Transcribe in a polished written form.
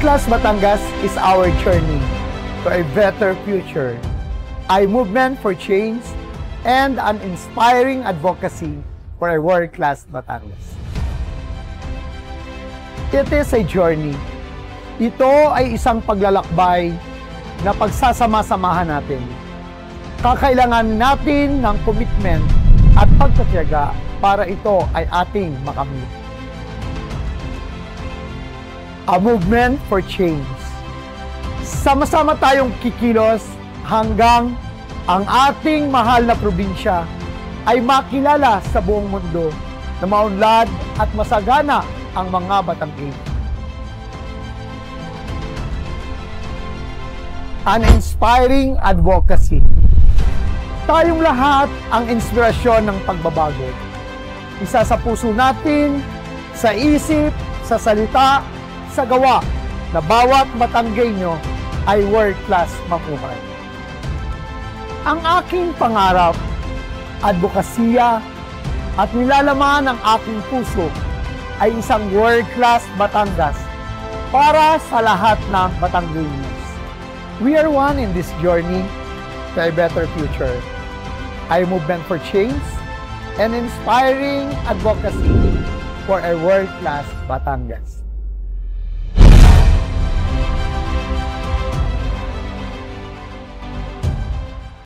Class Batangas is our journey to a better future, a movement for change, and an inspiring advocacy for a world-class Batangas. It is a journey. Ito ay isang paglalakbay na pagsasama-samahan natin. Kakailangan natin ng commitment at pagtitiyaga para ito ay ating makamit. A movement for change. Sama-sama tayong kikilos hanggang ang ating mahal na probinsya ay makilala sa buong mundo na maunlad at masagana ang mga Batanggay. An inspiring advocacy. Tayong lahat ang inspirasyon ng pagbabago. Isa sa puso natin, sa isip, sa salita, sa gawa na bawat Batanggenyo ay world-class mabuhay. Ang aking pangarap, advokasya at nilalaman ng aking puso ay isang world-class Batangas para sa lahat ng Batanggenyos. We are one in this journey to a better future. A movement for change and inspiring advocacy for a world-class Batangas.